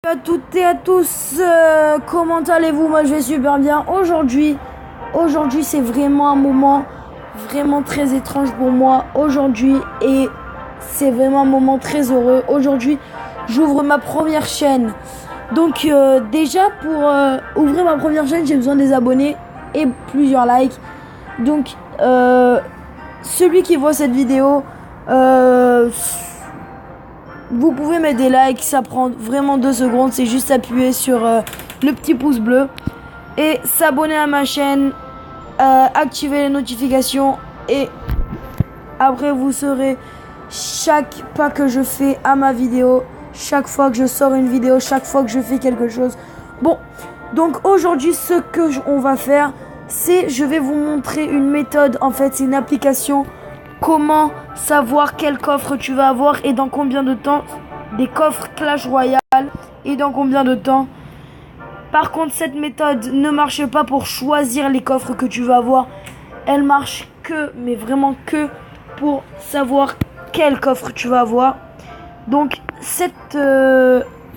À toutes et à tous, comment allez-vous? Moi je vais super bien. Aujourd'hui c'est vraiment un moment vraiment très étrange pour moi aujourd'hui et c'est vraiment un moment très heureux. Aujourd'hui j'ouvre ma première chaîne. Donc déjà pour ouvrir ma première chaîne j'ai besoin des abonnés et plusieurs likes. Donc celui qui voit cette vidéo, vous pouvez mettre des likes, ça prend vraiment 2 secondes, c'est juste appuyer sur le petit pouce bleu et s'abonner à ma chaîne, activer les notifications et après vous saurez chaque pas que je fais à ma vidéo, chaque fois que je sors une vidéo, chaque fois que je fais quelque chose. Bon, donc aujourd'hui ce que on va faire, c'est je vais vous montrer une méthode, en fait c'est une application. Comment savoir quel coffre tu vas avoir et dans combien de temps, des coffres Clash Royale et dans combien de temps. Par contre cette méthode ne marche pas pour choisir les coffres que tu vas avoir. Elle marche que, mais vraiment que pour savoir quel coffre tu vas avoir. Donc cette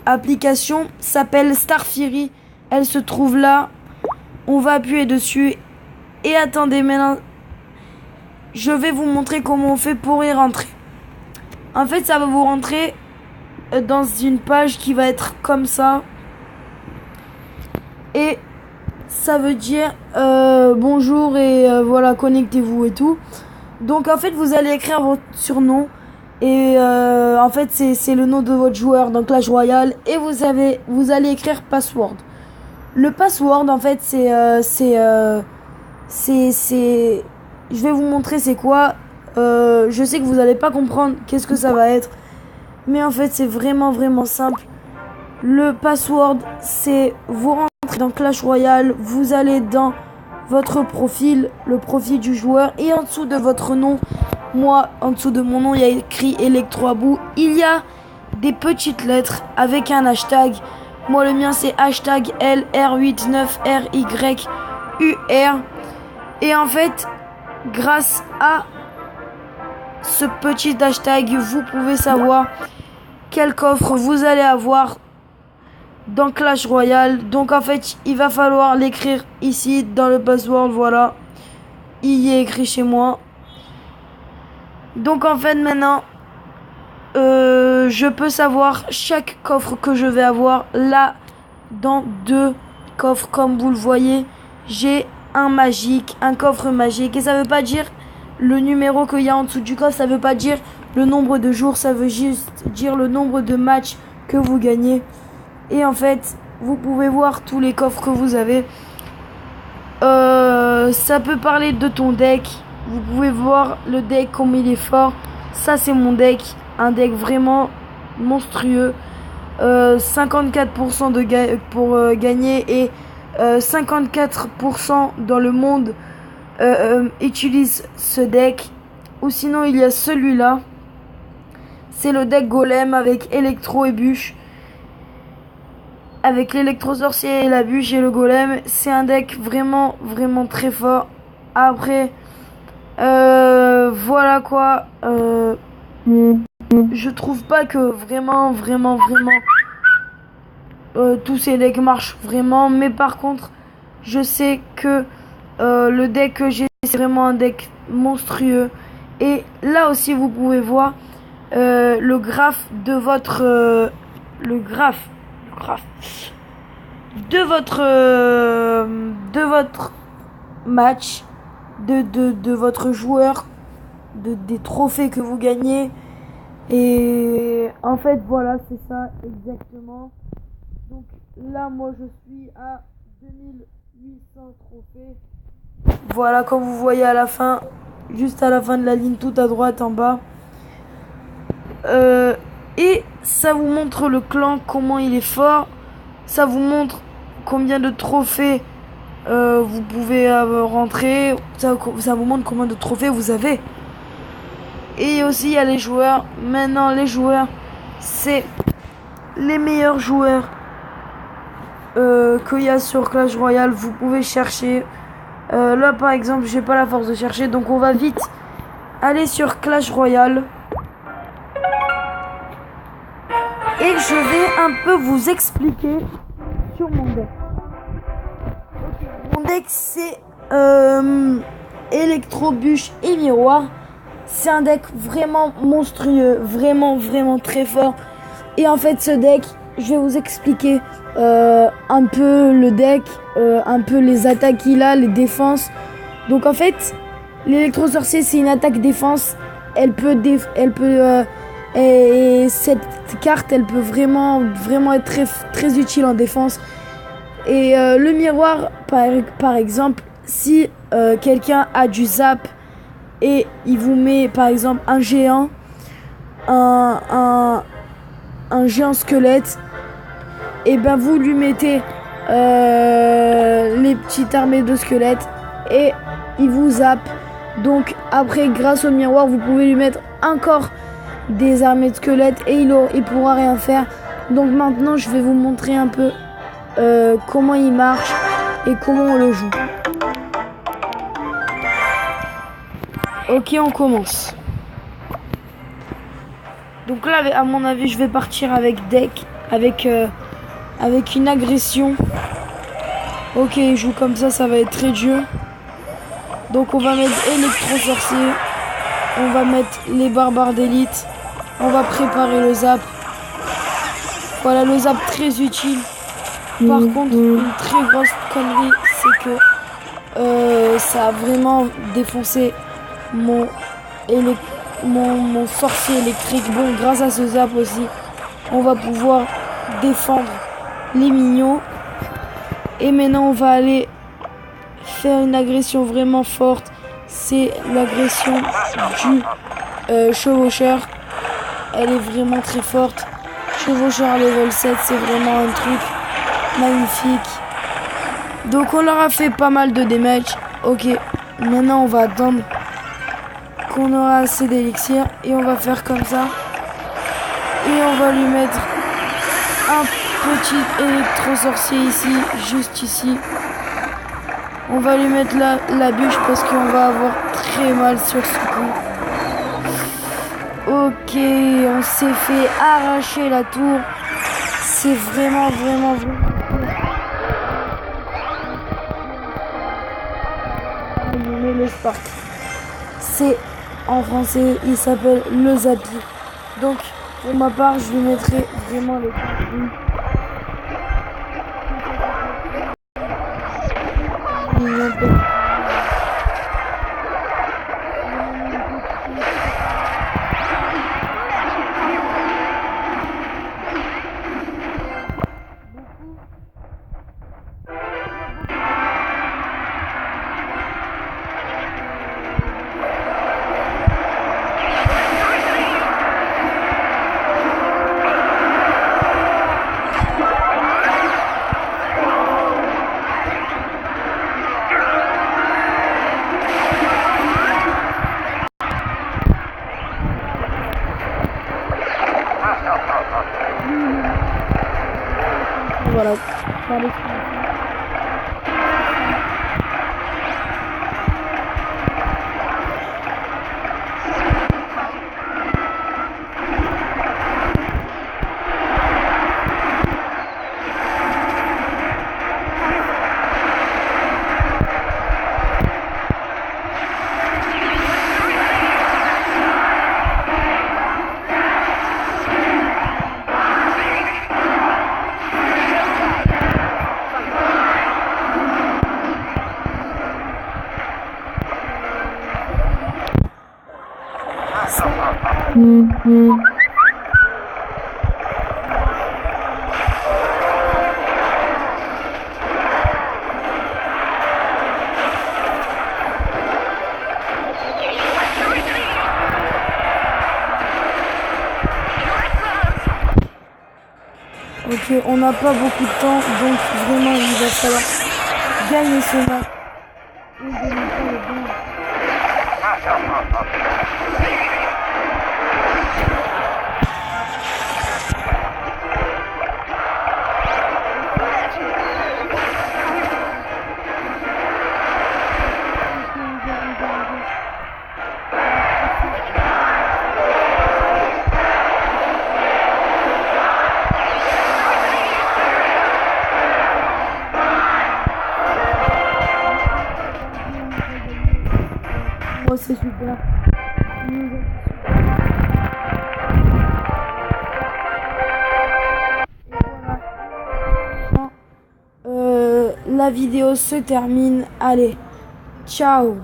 application s'appelle Star Fury. Elle se trouve là. On va appuyer dessus et attendez maintenant. Je vais vous montrer comment on fait pour y rentrer. En fait, ça va vous rentrer dans une page qui va être comme ça. Et ça veut dire bonjour et voilà, connectez-vous et tout. Donc en fait, vous allez écrire votre surnom. Et en fait, c'est le nom de votre joueur dans Clash Royale. Et vous allez écrire password. Le password, en fait, je vais vous montrer c'est quoi. Je sais que vous n'allez pas comprendre qu'est-ce que ça va être. Mais en fait c'est vraiment simple. Le password c'est vous rentrez dans Clash Royale. Vous allez dans votre profil, le profil du joueur. Et en dessous de votre nom, moi en dessous de mon nom il y a écrit Electroabou. Il y a des petites lettres avec un hashtag. Moi le mien c'est hashtag LR89RYUR. Et en fait grâce à ce petit hashtag, vous pouvez savoir quel coffre vous allez avoir dans Clash Royale. Donc en fait, il va falloir l'écrire ici dans le password. Voilà, il y est écrit chez moi. Donc en fait maintenant, je peux savoir chaque coffre que je vais avoir. Là, dans 2 coffres, comme vous le voyez, j'ai un magique, un coffre magique. Et ça veut pas dire le numéro qu'il y a en dessous du coffre, ça veut pas dire le nombre de jours, ça veut juste dire le nombre de matchs que vous gagnez. Et en fait, vous pouvez voir tous les coffres que vous avez. Ça peut parler de ton deck. Vous pouvez voir le deck, comme il est fort. Ça, c'est mon deck. Un deck vraiment monstrueux. 54% pour gagner et 54% dans le monde utilise ce deck. Ou sinon il y a celui-là, c'est le deck golem avec électro et bûche, avec l'électro sorcier et la bûche et le golem. C'est un deck vraiment très fort. Après voilà quoi, je trouve pas que vraiment tous ces decks marchent vraiment, mais par contre je sais que le deck que j'ai c'est vraiment un deck monstrueux. Et là aussi vous pouvez voir le graphe de votre le graphe de votre match, de votre joueur, des trophées que vous gagnez. Et en fait voilà, c'est ça exactement. Donc là moi je suis à 2800 trophées. Voilà, comme vous voyez à la fin, juste à la fin de la ligne, tout à droite en bas. Et ça vous montre le clan, comment il est fort. Ça vous montre combien de trophées vous pouvez rentrer. Ça vous montre combien de trophées vous avez. Et aussi il y a les joueurs. Maintenant les joueurs, c'est les meilleurs joueurs qu'il y a sur Clash Royale. Vous pouvez chercher. Là par exemple j'ai pas la force de chercher, donc on va vite aller sur Clash Royale. Et je vais un peu vous expliquer sur mon deck. Mon deck, c'est électro-bûche et miroir. C'est un deck vraiment monstrueux, vraiment très fort. Et en fait, ce deck, je vais vous expliquer un peu le deck, un peu les attaques qu'il a, les défenses. Donc en fait, l'électro-sorcier, c'est une attaque-défense. Et cette carte, elle peut vraiment être très utile en défense. Et le miroir, par exemple, si quelqu'un a du zap et il vous met par exemple un géant, un géant squelette, et ben vous lui mettez les petites armées de squelettes et il vous zappe. Donc après, grâce au miroir, vous pouvez lui mettre encore des armées de squelettes et il pourra rien faire. Donc maintenant, je vais vous montrer un peu comment il marche et comment on le joue. Ok, on commence. Donc là, à mon avis, je vais partir avec deck, avec une agression. Ok, il joue comme ça va être très dur. Donc on va mettre électro-sorcier, on va mettre les barbares d'élite, on va préparer le zap. Voilà, le zap très utile. Par contre, une très grosse connerie, c'est que ça a vraiment défoncé mon sorcier électrique. Bon, grâce à ce zap aussi, on va pouvoir défendre les minions. Et maintenant, on va aller faire une agression vraiment forte. C'est l'agression du chevaucheur. Elle est vraiment très forte. Chevaucheur level 7, c'est vraiment un truc magnifique. Donc on leur a fait pas mal de damage. Ok, maintenant on va attendre qu'on aura assez d'élixir et on va faire comme ça. Et on va lui mettre un petit électro-sorcier ici, juste ici. On va lui mettre la bûche parce qu'on va avoir très mal sur ce coup. Ok, on s'est fait arracher la tour. C'est vraiment. Le Spark. C'est en français, il s'appelle le Zappy. Donc, pour ma part, je lui mettrai vraiment les cartes. Voilà. Ok, on n'a pas beaucoup de temps, donc vraiment il va falloir gagner ce match. Oh, c'est super. La vidéo se termine. Allez, ciao.